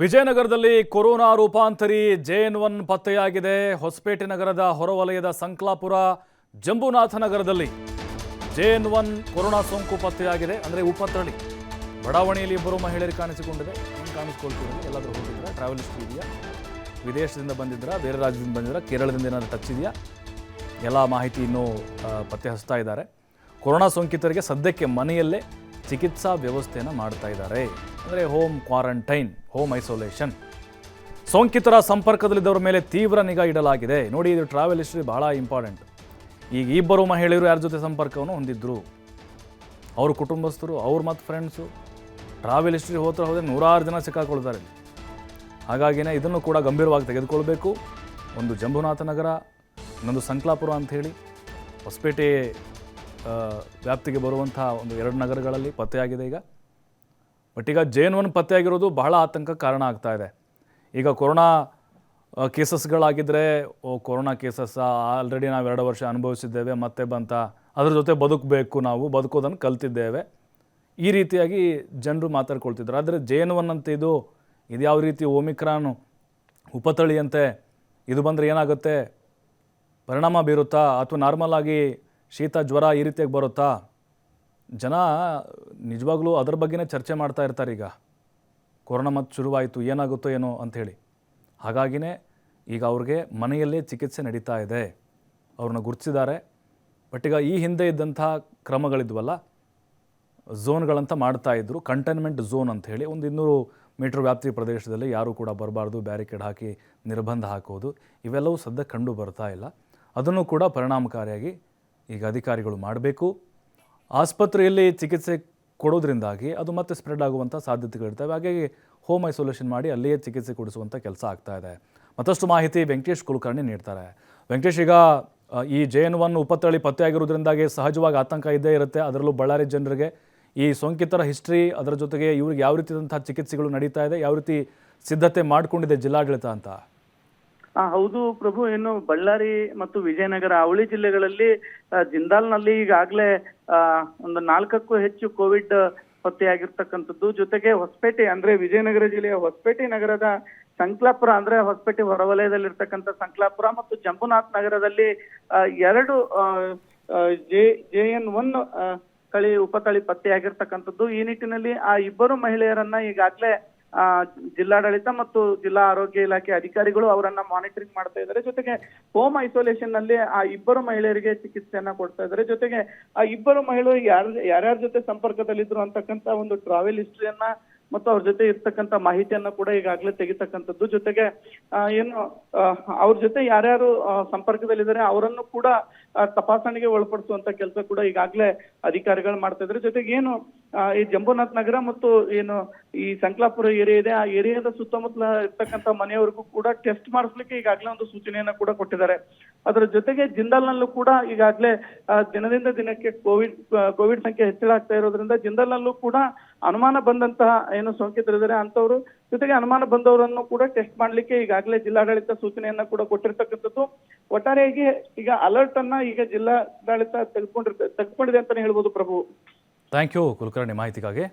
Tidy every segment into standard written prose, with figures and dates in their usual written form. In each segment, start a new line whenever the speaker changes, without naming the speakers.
ವಿಜಯನಗರದಲ್ಲಿ corona ರೂಪಾಂತರಿ JN1 ಪತ್ತೆಯಾಗಿದೆ. ಹೊಸಪೇಟೆ ನಗರದ ಹೊರವಲಯದ ಸಂಕ್ಲಾಪುರ ಜಂಬುನಾಥ ನಗರದಲ್ಲಿ JN1 ಕೊರೋನಾ ಸೋಂಕು ಪತ್ತೆಯಾಗಿದೆ. ಅಂದರೆ ಉಪತಳಿ ಬಡಾವಣೆಯಲ್ಲಿ ಇಬ್ಬರು ಮಹಿಳೆಯರು ಕಾಣಿಸಿಕೊಂಡಿದೆ. ಏನು ಕಾಣಿಸ್ಕೊಳ್ತಿದ್ದಾರೆ? ಎಲ್ಲಾದರೂ ಹೋಗಿದ್ದೀರಾ? ಟ್ರಾವೆಲ್ ಹಿಸ್ಟ್ರಿ ಇದೆಯಾ? ವಿದೇಶದಿಂದ ಬಂದಿದ್ದೀರಾ? ಬೇರೆ ರಾಜ್ಯದಿಂದ ಬಂದಿದ್ದೀರಾ? ಕೇರಳದಿಂದ ಏನಾದರೂ ಟಚ್ ಇದೆಯಾ? ಎಲ್ಲ ಮಾಹಿತಿ ಇನ್ನೂ ಪತ್ತೆ ಹಚ್ತಾ ಇದ್ದಾರೆ. ಕೊರೋನಾ ಸೋಂಕಿತರಿಗೆ ಸದ್ಯಕ್ಕೆ ಮನೆಯಲ್ಲೇ ಚಿಕಿತ್ಸಾ ವ್ಯವಸ್ಥೆಯನ್ನು ಮಾಡ್ತಾ ಇದ್ದಾರೆ. ಅಂದರೆ ಹೋಮ್ ಕ್ವಾರಂಟೈನ್, ಹೋಮ್ ಐಸೋಲೇಷನ್. ಸೋಂಕಿತರ ಸಂಪರ್ಕದಲ್ಲಿದ್ದವರ ಮೇಲೆ ತೀವ್ರ ನಿಗಾ ಇಡಲಾಗಿದೆ. ನೋಡಿ, ಇದು ಟ್ರಾವೆಲ್ ಹಿಸ್ಟ್ರಿ ಬಹಳ ಇಂಪಾರ್ಟೆಂಟ್. ಈಗ ಇಬ್ಬರು ಮಹಿಳೆಯರು ಯಾರ ಜೊತೆ ಸಂಪರ್ಕವನ್ನು ಹೊಂದಿದ್ರು, ಅವ್ರ ಕುಟುಂಬಸ್ಥರು, ಅವ್ರು ಮತ್ತು ಫ್ರೆಂಡ್ಸು, ಟ್ರಾವೆಲ್ ಹಿಸ್ಟ್ರಿ ಹೋದರೆ ನೂರಾರು ಜನ ಸಿಕ್ಕಾಕೊಳ್ತಾರೆ. ಹಾಗಾಗಿನೇ ಇದನ್ನು ಕೂಡ ಗಂಭೀರವಾಗಿ ತೆಗೆದುಕೊಳ್ಬೇಕು. ಒಂದು ಜಂಬುನಾಥ ನಗರ, ಇನ್ನೊಂದು ಸಂಕ್ಲಾಪುರ ಅಂಥೇಳಿ ಹೊಸಪೇಟೆ ವ್ಯಾಪ್ತಿಗೆ ಬರುವಂಥ ಒಂದು 2 ನಗರಗಳಲ್ಲಿ ಪತ್ತೆಯಾಗಿದೆ ಈಗ. ಬಟ್ ಈಗ JN1 ಪತ್ತೆಯಾಗಿರೋದು ಬಹಳ ಆತಂಕ ಕಾರಣ ಆಗ್ತಾ ಇದೆ. ಈಗ ಕೊರೋನಾ ಕೇಸಸ್ಗಳಾಗಿದ್ದರೆ ಕೊರೋನಾ ಕೇಸಸ್ ಆಲ್ರೆಡಿ ನಾವು 2 ವರ್ಷ ಅನುಭವಿಸಿದ್ದೇವೆ, ಮತ್ತೆ ಬಂತ, ಅದ್ರ ಜೊತೆ ಬದುಕಬೇಕು, ನಾವು ಬದುಕೋದನ್ನು ಕಲ್ತಿದ್ದೇವೆ, ಈ ರೀತಿಯಾಗಿ ಜನರು ಮಾತಾಡ್ಕೊಳ್ತಿದ್ರು. ಆದರೆ JN1 ಅಂತ ಇದು ಯಾವ ರೀತಿ ಒಮಿಕ್ರಾನ್ ಉಪತಳಿಯಂತೆ ಇದು ಬಂದರೆ ಏನಾಗುತ್ತೆ, ಪರಿಣಾಮ ಬೀರುತ್ತಾ, ಅಥವಾ ನಾರ್ಮಲ್ ಆಗಿ ಶೀತ ಜ್ವರ ಈ ರೀತಿಯಾಗಿ ಬರುತ್ತಾ? ಜನ ನಿಜವಾಗ್ಲೂ ಅದ್ರ ಬಗ್ಗೆನೇ ಚರ್ಚೆ ಮಾಡ್ತಾ ಇರ್ತಾರೆ. ಈಗ ಕೊರೋನಾ ಮತ್ತು ಶುರುವಾಯಿತು, ಏನಾಗುತ್ತೋ ಏನೋ ಅಂಥೇಳಿ. ಹಾಗಾಗಿನೇ ಈಗ ಅವ್ರಿಗೆ ಮನೆಯಲ್ಲೇ ಚಿಕಿತ್ಸೆ ನಡೀತಾ ಇದೆ. ಅವ್ರನ್ನ ಗುರುತಿಸಿದ್ದಾರೆ. ಬಟ್ ಈಗ ಈ ಹಿಂದೆ ಇದ್ದಂಥ ಕ್ರಮಗಳಿದ್ವಲ್ಲ, ಝೋನ್ಗಳಂತ ಮಾಡ್ತಾಯಿದ್ರು, ಕಂಟೈನ್ಮೆಂಟ್ ಝೋನ್ ಅಂಥೇಳಿ, ಒಂದು 200 ಮೀಟರ್ ವ್ಯಾಪ್ತಿ ಪ್ರದೇಶದಲ್ಲಿ ಯಾರೂ ಕೂಡ ಬರಬಾರ್ದು, ಬ್ಯಾರಿಕೇಡ್ ಹಾಕಿ ನಿರ್ಬಂಧ ಹಾಕೋದು, ಇವೆಲ್ಲವೂ ಸದ್ಯ ಕಂಡು ಬರ್ತಾ ಇಲ್ಲ. ಅದನ್ನು ಕೂಡ ಪರಿಣಾಮಕಾರಿಯಾಗಿ ಈಗ ಅಧಿಕಾರಿಗಳು ಮಾಡಬೇಕು. ಆಸ್ಪತ್ರೆಯಲ್ಲಿ ಚಿಕಿತ್ಸೆ ಕೊಡೋದ್ರಿಂದಾಗಿ ಅದು ಮತ್ತೆ ಸ್ಪ್ರೆಡ್ ಆಗುವಂಥ ಸಾಧ್ಯತೆಗಳಿರ್ತವೆ. ಹಾಗಾಗಿ ಹೋಮ್ ಐಸೋಲೇಷನ್ ಮಾಡಿ ಅಲ್ಲಿಯೇ ಚಿಕಿತ್ಸೆ ಕೊಡಿಸುವಂಥ ಕೆಲಸ ಆಗ್ತಾ ಇದೆ. ಮತ್ತಷ್ಟು ಮಾಹಿತಿ ವೆಂಕಟೇಶ್ ಕುಲಕರ್ಣಿ ನೀಡ್ತಾರೆ. ವೆಂಕಟೇಶ್, ಈಗ ಈ JN1 ಉಪತಳಿ ಪತ್ತೆಯಾಗಿರೋದ್ರಿಂದಾಗಿ ಸಹಜವಾಗಿ ಆತಂಕ ಇದ್ದೇ ಇರುತ್ತೆ. ಅದರಲ್ಲೂ ಬಳ್ಳಾರಿ ಜನರಿಗೆ ಈ ಸೋಂಕಿತರ ಹಿಸ್ಟ್ರಿ, ಅದರ ಜೊತೆಗೆ ಇವ್ರಿಗೆ ಯಾವ ರೀತಿಯಾದಂಥ ಚಿಕಿತ್ಸೆಗಳು ನಡೀತಾ ಇದೆ, ಯಾವ ರೀತಿ ಸಿದ್ಧತೆ ಮಾಡಿಕೊಂಡಿದೆ ಜಿಲ್ಲಾಡಳಿತ ಅಂತ?
ಹೌದು ಪ್ರಭು, ಏನು ಬಳ್ಳಾರಿ ಮತ್ತು ವಿಜಯನಗರ ಅವಳಿ ಜಿಲ್ಲೆಗಳಲ್ಲಿ ಜಿಂದಾಲ್ನಲ್ಲಿ ಈಗಾಗಲೇ ಒಂದು 4ಕ್ಕೂ ಹೆಚ್ಚು ಕೋವಿಡ್ ಪತ್ತೆಯಾಗಿರ್ತಕ್ಕಂಥದ್ದು. ಜೊತೆಗೆ ಹೊಸಪೇಟೆ ಅಂದ್ರೆ ವಿಜಯನಗರ ಜಿಲ್ಲೆಯ ಹೊಸಪೇಟೆ ನಗರದ ಸಂಕ್ಲಾಪುರ ಅಂದ್ರೆ ಹೊಸಪೇಟೆ ಹೊರವಲಯದಲ್ಲಿರ್ತಕ್ಕಂಥ ಸಂಕ್ಲಾಪುರ ಮತ್ತು ಜಂಬುನಾಥ್ ನಗರದಲ್ಲಿ 2 JN1 ಉಪತಳಿ ಪತ್ತೆಯಾಗಿರ್ತಕ್ಕಂಥದ್ದು. ಈ ನಿಟ್ಟಿನಲ್ಲಿ ಆ ಇಬ್ಬರು ಮಹಿಳೆಯರನ್ನ ಈಗಾಗಲೇ ಜಿಲ್ಲಾಡಳಿತ ಮತ್ತು ಜಿಲ್ಲಾ ಆರೋಗ್ಯ ಇಲಾಖೆ ಅಧಿಕಾರಿಗಳು ಅವರನ್ನ ಮಾನಿಟರಿಂಗ್ ಮಾಡ್ತಾ ಇದ್ದಾರೆ. ಜೊತೆಗೆ ಹೋಮ್ ಐಸೋಲೇಷನ್ ನಲ್ಲಿ ಆ ಇಬ್ಬರು ಮಹಿಳೆಯರಿಗೆ ಚಿಕಿತ್ಸೆಯನ್ನ ಕೊಡ್ತಾ ಇದ್ದಾರೆ. ಜೊತೆಗೆ ಆ ಇಬ್ಬರು ಮಹಿಳೆಯರು ಯಾರ್ಯಾರ ಜೊತೆ ಸಂಪರ್ಕದಲ್ಲಿದ್ರು ಅಂತಕ್ಕಂಥ ಒಂದು ಟ್ರಾವೆಲ್ ಹಿಸ್ಟ್ರಿಯನ್ನ ಮತ್ತು ಅವ್ರ ಜೊತೆ ಇರ್ತಕ್ಕಂಥ ಮಾಹಿತಿಯನ್ನ ಕೂಡ ಈಗಾಗಲೇ ತೆಗಿತಕ್ಕಂಥದ್ದು. ಜೊತೆಗೆ ಏನು ಅವ್ರ ಜೊತೆ ಯಾರ್ಯಾರು ಸಂಪರ್ಕದಲ್ಲಿದ್ದಾರೆ ಅವರನ್ನು ಕೂಡ ತಪಾಸಣೆಗೆ ಒಳಪಡಿಸುವಂತ ಕೆಲಸ ಕೂಡ ಈಗಾಗಲೇ ಅಧಿಕಾರಿಗಳು ಮಾಡ್ತಾ ಇದ್ದಾರೆ. ಜೊತೆಗೆ ಏನು ಈ ಜಂಬುನಾಥ್ ನಗರ ಮತ್ತು ಏನು ಈ ಸಂಕ್ಲಾಪುರ ಏರಿಯಾ ಇದೆ, ಆ ಏರಿಯಾದ ಸುತ್ತಮುತ್ತಲ ಇರ್ತಕ್ಕಂಥ ಮನೆಯವರಿಗೂ ಕೂಡ ಟೆಸ್ಟ್ ಮಾಡಿಸ್ಲಿಕ್ಕೆ ಈಗಾಗಲೇ ಒಂದು ಸೂಚನೆಯನ್ನ ಕೂಡ ಕೊಟ್ಟಿದ್ದಾರೆ. ಅದರ ಜೊತೆಗೆ ಜಿಂದಾಲ್ನಲ್ಲೂ ಕೂಡ ಈಗಾಗಲೇ ದಿನದಿಂದ ದಿನಕ್ಕೆ ಕೋವಿಡ್ ಸಂಖ್ಯೆ ಹೆಚ್ಚಳ ಆಗ್ತಾ ಇರೋದ್ರಿಂದ ಜಿಂದಾಲ್ನಲ್ಲೂ ಕೂಡ ಅನುಮಾನ ಬಂದಂತಹ ಏನು ಸೋಂಕಿತರಿದ್ದಾರೆ ಅಂತವರು, ಜೊತೆಗೆ ಅನುಮಾನ ಬಂದವರನ್ನು ಕೂಡ ಟೆಸ್ಟ್ ಮಾಡ್ಲಿಕ್ಕೆ ಈಗಾಗಲೇ ಜಿಲ್ಲಾಡಳಿತ ಸೂಚನೆಯನ್ನ ಕೂಡ ಕೊಟ್ಟಿರ್ತಕ್ಕಂಥದ್ದು. ಒಟ್ಟಾರೆಯಾಗಿ ಈಗ ಅಲರ್ಟ್ ಅನ್ನ ಈಗ ಜಿಲ್ಲಾಡಳಿತ ತೆಗೆದುಕೊಂಡಿದೆ ಅಂತಾನೆ ಹೇಳ್ಬೋದು ಪ್ರಭು.
ಥ್ಯಾಂಕ್ ಯು ಕುಲಕರ್ಣಿ ಮಾಹಿತಿಗಾಗಿ.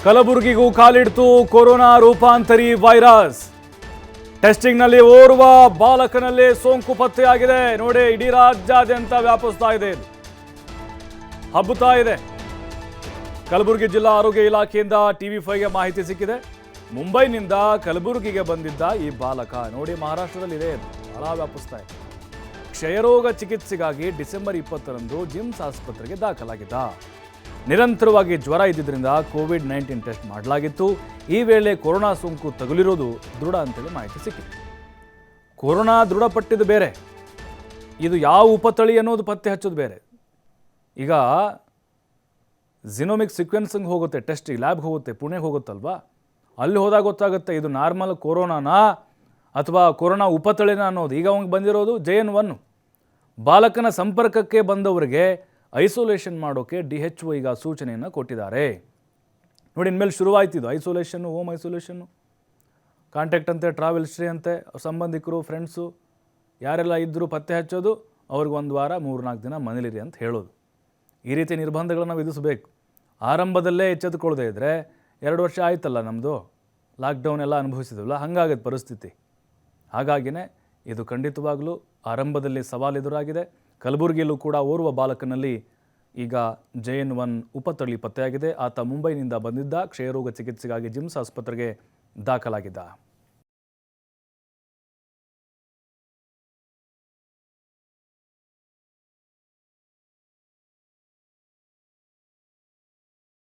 ಕಲಬುರಗಿಗೂ ಕಾಲಿಡ್ತು ಕೊರೋನಾ ರೂಪಾಂತರಿ ವೈರಸ್. ಟೆಸ್ಟಿಂಗ್ನಲ್ಲಿ ಓರ್ವ ಬಾಲಕನಲ್ಲಿ ಸೋಂಕು ಪತ್ತೆಯಾಗಿದೆ. ನೋಡಿ, ಇಡೀ ರಾಜ್ಯಾದ್ಯಂತ ವ್ಯಾಪಿಸ್ತಾ ಇದೆ, ಹಬ್ಬುತ್ತಾ ಇದೆ. ಕಲಬುರಗಿ ಜಿಲ್ಲಾ ಆರೋಗ್ಯ ಇಲಾಖೆಯಿಂದ TV5ಗೆ ಮಾಹಿತಿ ಸಿಕ್ಕಿದೆ. ಮುಂಬೈನಿಂದ ಕಲಬುರಗಿಗೆ ಬಂದಿದ್ದ ಈ ಬಾಲಕ ನೋಡಿ ಮಹಾರಾಷ್ಟ್ರದಲ್ಲಿ ಇದೆ, ಬಹಳ ವ್ಯಾಪಿಸ್ತಾ ಇದೆ. ಕ್ಷಯರೋಗ ಚಿಕಿತ್ಸೆಗಾಗಿ ಡಿಸೆಂಬರ್ 20ರಂದು ಜಿಮ್ಸ್ ಆಸ್ಪತ್ರೆಗೆ ದಾಖಲಾಗಿದ್ದ. ನಿರಂತರವಾಗಿ ಜ್ವರ ಇದ್ದಿದ್ದರಿಂದ COVID-19 ಟೆಸ್ಟ್ ಮಾಡಲಾಗಿತ್ತು. ಈ ವೇಳೆ ಕೊರೋನಾ ಸೋಂಕು ತಗುಲಿರೋದು ದೃಢ ಅಂತೇಳಿ ಮಾಹಿತಿ ಸಿಕ್ಕಿತ್ತು. ಕೊರೋನಾ ದೃಢಪಟ್ಟಿದ್ದು ಬೇರೆ, ಇದು ಯಾವ ಉಪತಳಿ ಅನ್ನೋದು ಪತ್ತೆ ಹಚ್ಚೋದು ಬೇರೆ. ಈಗ ಜಿನೋಮಿಕ್ ಸೀಕ್ವೆನ್ಸಿಂಗ್ ಹೋಗುತ್ತೆ, ಟೆಸ್ಟ್ ಲ್ಯಾಬ್ಗೆ ಹೋಗುತ್ತೆ, ಪುಣೆಗೆ ಹೋಗುತ್ತಲ್ವಾ, ಅಲ್ಲಿ ಹೋದಾಗ ಗೊತ್ತಾಗುತ್ತೆ ಇದು ನಾರ್ಮಲ್ ಕೊರೋನಾನಾ ಅಥವಾ ಕೊರೋನಾ ಉಪತಳಿನ ಅನ್ನೋದು. ಈಗ ಅವಂಗೆ ಬಂದಿರೋದು JN1. ಬಾಲಕನ ಸಂಪರ್ಕಕ್ಕೆ ಬಂದವರಿಗೆ ಐಸೋಲೇಷನ್ ಮಾಡೋಕ್ಕೆ DHO ಈಗ ಸೂಚನೆಯನ್ನು ಕೊಟ್ಟಿದ್ದಾರೆ. ನೋಡಿ, ಇನ್ಮೇಲೆ ಶುರುವಾಯ್ತಿದ್ದು ಐಸೋಲೇಷನ್ನು, ಹೋಮ್ ಐಸೋಲೇಷನ್ನು, ಕಾಂಟ್ಯಾಕ್ಟ್ ಅಂತೆ, ಟ್ರಾವೆಲ್ ಹಿಸ್ಟ್ರಿ ಅಂತೆ, ಸಂಬಂಧಿಕರು, ಫ್ರೆಂಡ್ಸು ಯಾರೆಲ್ಲ ಇದ್ದರೂ ಪತ್ತೆ ಹಚ್ಚೋದು, ಅವ್ರಿಗೆ 1 ವಾರ 3-4 ದಿನ ಮನೇಲಿರಿ ಅಂತ ಹೇಳೋದು. ಈ ರೀತಿ ನಿರ್ಬಂಧಗಳನ್ನು ವಿಧಿಸಬೇಕು. ಆರಂಭದಲ್ಲೇ ಎಚ್ಚೆತ್ತುಕೊಳ್ಳದೆ ಇದ್ದರೆ 2 ವರ್ಷ ಆಯ್ತಲ್ಲ ನಮ್ಮದು, ಲಾಕ್ಡೌನ್ ಎಲ್ಲ ಅನುಭವಿಸಿದ್ವಲ್ಲ, ಹಾಗಾಗತ್ತೆ ಪರಿಸ್ಥಿತಿ. ಹಾಗಾಗಿನೇ ಇದು ಖಂಡಿತವಾಗಲೂ ಆರಂಭದಲ್ಲಿ ಸವಾಲು ಎದುರಾಗಿದೆ. ಕಲಬುರಗಿಯಲ್ಲೂ ಕೂಡ ಓರ್ವ ಬಾಲಕನಲ್ಲಿ ಈಗ JN1 ಉಪತಳಿ ಪತ್ತೆಯಾಗಿದೆ. ಆತ ಮುಂಬೈನಿಂದ ಬಂದಿದ್ದ, ಕ್ಷಯರೋಗ ಚಿಕಿತ್ಸೆಗಾಗಿ ಜಿಮ್ಸ್ ಆಸ್ಪತ್ರೆಗೆ ದಾಖಲಾಗಿದ್ದ.